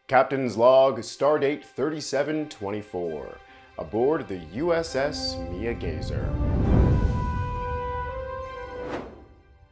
Captain's log, stardate 3724. Aboard the USS Mia Gazer.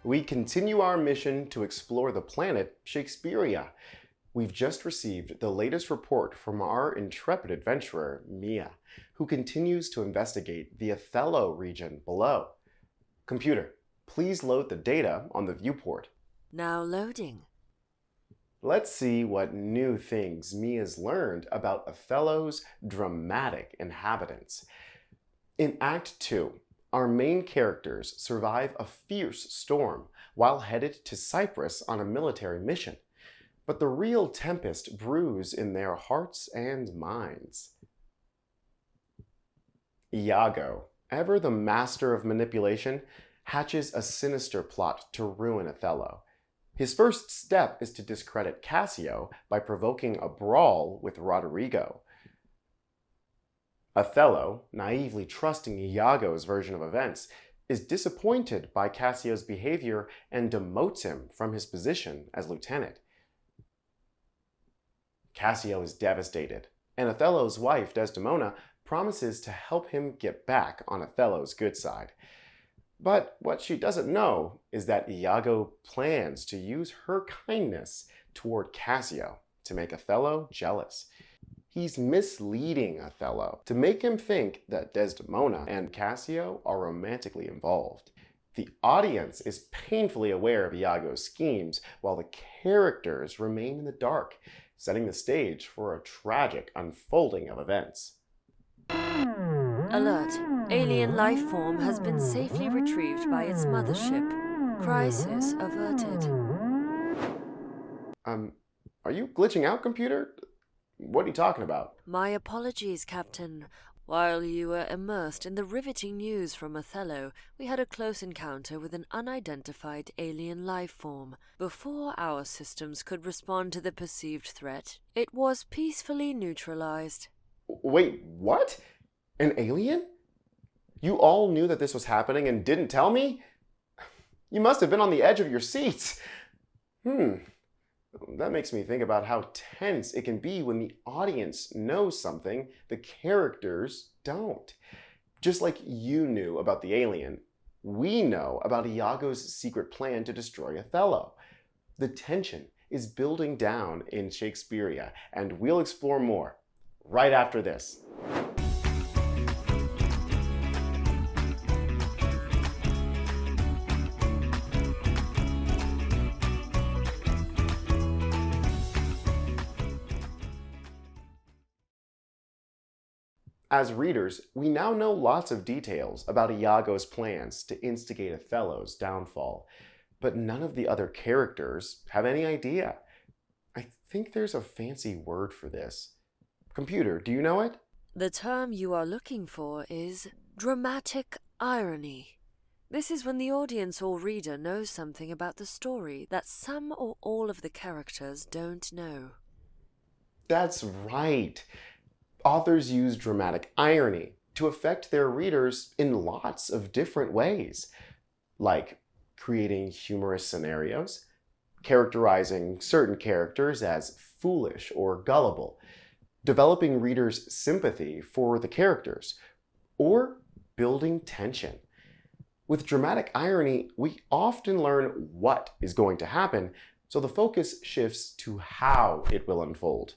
We continue our mission to explore the planet Shakespearea. We've just received the latest report from our intrepid adventurer, Mia, who continues to investigate the Othello region below. Computer, please load the data on the viewport. Now loading. Let's see what new things Mia's learned about Othello's dramatic inhabitants. In Act 2, our main characters survive a fierce storm while headed to Cyprus on a military mission. But the real tempest brews in their hearts and minds. Iago, ever the master of manipulation, hatches a sinister plot to ruin Othello. His first step is to discredit Cassio by provoking a brawl with Roderigo. Othello, naively trusting Iago's version of events, is disappointed by Cassio's behavior and demotes him from his position as lieutenant. Cassio is devastated, and Othello's wife, Desdemona, promises to help him get back on Othello's good side. But what she doesn't know is that Iago plans to use her kindness toward Cassio to make Othello jealous. He's misleading Othello to make him think that Desdemona and Cassio are romantically involved. The audience is painfully aware of Iago's schemes, while the characters remain in the dark, setting the stage for a tragic unfolding of events. Alert. Alien life form has been safely retrieved by its mothership. Crisis averted. Are you glitching out, computer? What are you talking about? My apologies, Captain. While you were immersed in the riveting news from Othello, we had a close encounter with an unidentified alien life form. Before our systems could respond to the perceived threat, it was peacefully neutralized. Wait, what? An alien? You all knew that this was happening and didn't tell me? You must have been on the edge of your seats. That makes me think about how tense it can be when the audience knows something the characters don't. Just like you knew about the alien, we know about Iago's secret plan to destroy Othello. The tension is building down in Shakespearea, and we'll explore more right after this. As readers, we now know lots of details about Iago's plans to instigate Othello's downfall, but none of the other characters have any idea. I think there's a fancy word for this. Computer, do you know it? The term you are looking for is dramatic irony. This is when the audience or reader knows something about the story that some or all of the characters don't know. That's right. Authors use dramatic irony to affect their readers in lots of different ways, like creating humorous scenarios, characterizing certain characters as foolish or gullible, developing readers' sympathy for the characters, or building tension. With dramatic irony, we often learn what is going to happen, so the focus shifts to how it will unfold.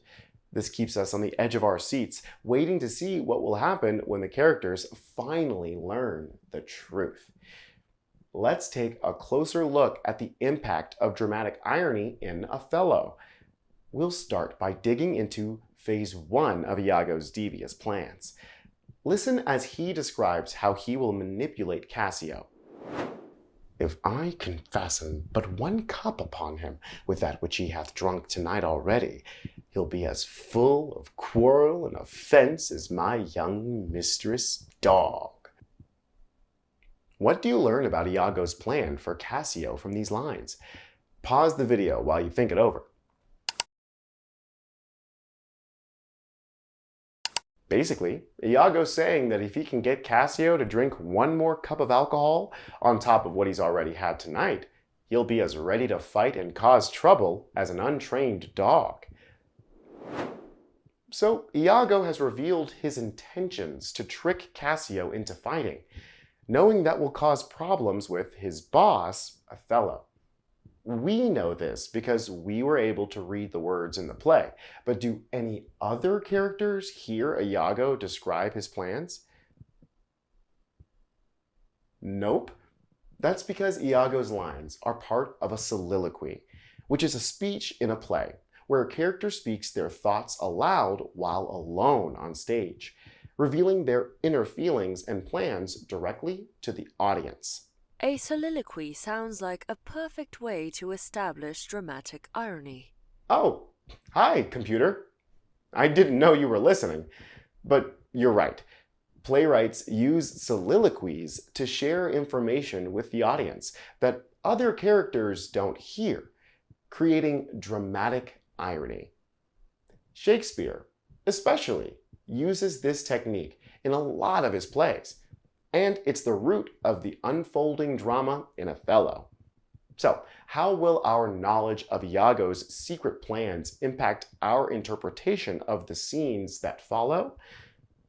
This keeps us on the edge of our seats, waiting to see what will happen when the characters finally learn the truth. Let's take a closer look at the impact of dramatic irony in Othello. We'll start by digging into Phase 1 of Iago's devious plans. Listen as he describes how he will manipulate Cassio. If I can fasten but one cup upon him with that which he hath drunk tonight already, he'll be as full of quarrel and offense as my young mistress dog. What do you learn about Iago's plan for Cassio from these lines? Pause the video while you think it over. Basically, Iago's saying that if he can get Cassio to drink one more cup of alcohol on top of what he's already had tonight, he'll be as ready to fight and cause trouble as an untrained dog. So Iago has revealed his intentions to trick Cassio into fighting, knowing that will cause problems with his boss, Othello. We know this because we were able to read the words in the play, but do any other characters hear Iago describe his plans? Nope. That's because Iago's lines are part of a soliloquy, which is a speech in a play, where a character speaks their thoughts aloud while alone on stage, revealing their inner feelings and plans directly to the audience. A soliloquy sounds like a perfect way to establish dramatic irony. Oh, hi, computer. I didn't know you were listening, but you're right. Playwrights use soliloquies to share information with the audience that other characters don't hear, creating dramatic irony. Shakespeare, especially, uses this technique in a lot of his plays, and it's the root of the unfolding drama in Othello. So, how will our knowledge of Iago's secret plans impact our interpretation of the scenes that follow?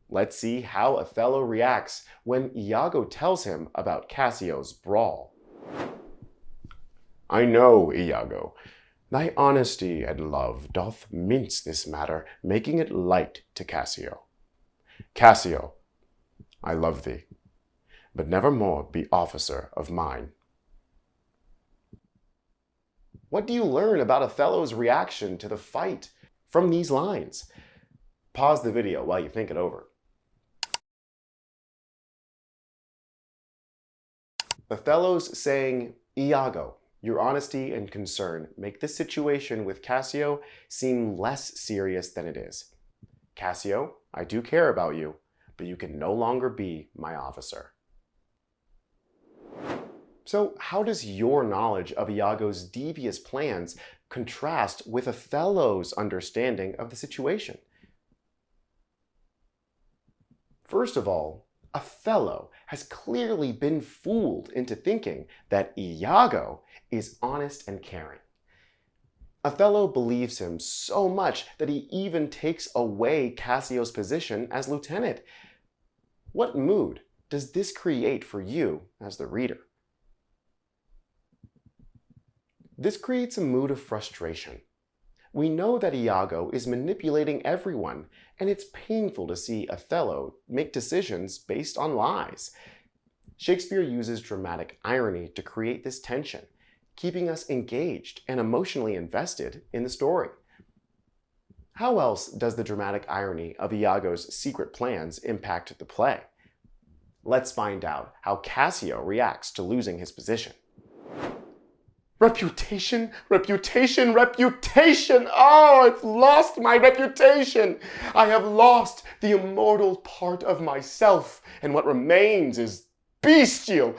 Let's see how Othello reacts when Iago tells him about Cassio's brawl. I know, Iago, thy honesty and love doth mince this matter, making it light to Cassio. Cassio, I love thee, but never more be officer of mine. What do you learn about Othello's reaction to the fight from these lines? Pause the video while you think it over. Othello's saying, Iago, your honesty and concern make this situation with Cassio seem less serious than it is. Cassio, I do care about you, but you can no longer be my officer. So how does your knowledge of Iago's devious plans contrast with Othello's understanding of the situation? First of all, Othello has clearly been fooled into thinking that Iago is honest and caring. Othello believes him so much that he even takes away Cassio's position as lieutenant. What mood does this create for you as the reader? This creates a mood of frustration. We know that Iago is manipulating everyone, and it's painful to see Othello make decisions based on lies. Shakespeare uses dramatic irony to create this tension, keeping us engaged and emotionally invested in the story. How else does the dramatic irony of Iago's secret plans impact the play? Let's find out how Cassio reacts to losing his position. Reputation, reputation, reputation! Oh, I've lost my reputation! I have lost the immortal part of myself, and what remains is bestial.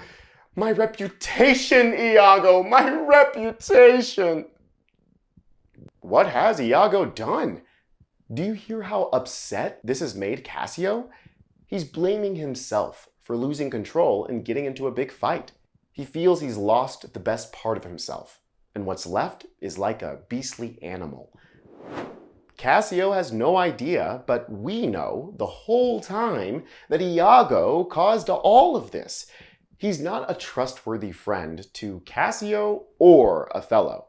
My reputation, Iago, my reputation! What has Iago done? Do you hear how upset this has made Cassio? He's blaming himself for losing control and getting into a big fight. He feels he's lost the best part of himself, and what's left is like a beastly animal. Cassio has no idea, but we know the whole time that Iago caused all of this. He's not a trustworthy friend to Cassio or Othello.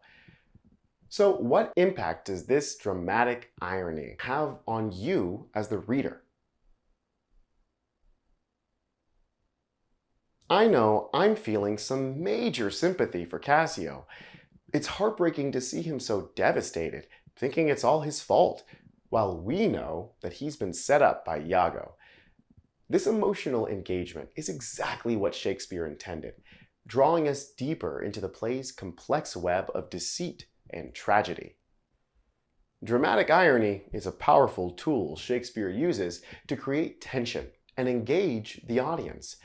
So what impact does this dramatic irony have on you as the reader? I know I'm feeling some major sympathy for Cassio. It's heartbreaking to see him so devastated, thinking it's all his fault, while we know that he's been set up by Iago. This emotional engagement is exactly what Shakespeare intended, drawing us deeper into the play's complex web of deceit and tragedy. Dramatic irony is a powerful tool Shakespeare uses to create tension and engage the audience.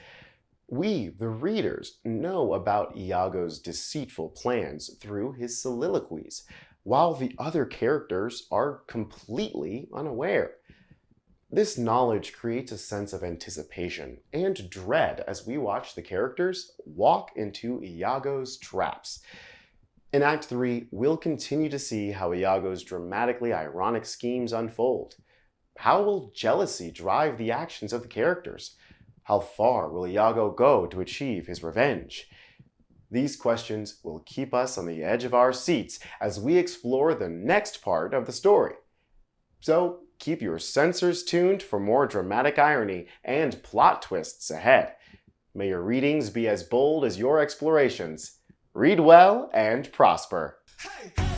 We, the readers, know about Iago's deceitful plans through his soliloquies, while the other characters are completely unaware. This knowledge creates a sense of anticipation and dread as we watch the characters walk into Iago's traps. In Act 3, we'll continue to see how Iago's dramatically ironic schemes unfold. How will jealousy drive the actions of the characters? How far will Iago go to achieve his revenge? These questions will keep us on the edge of our seats as we explore the next part of the story. So keep your sensors tuned for more dramatic irony and plot twists ahead. May your readings be as bold as your explorations. Read well and prosper. Hey!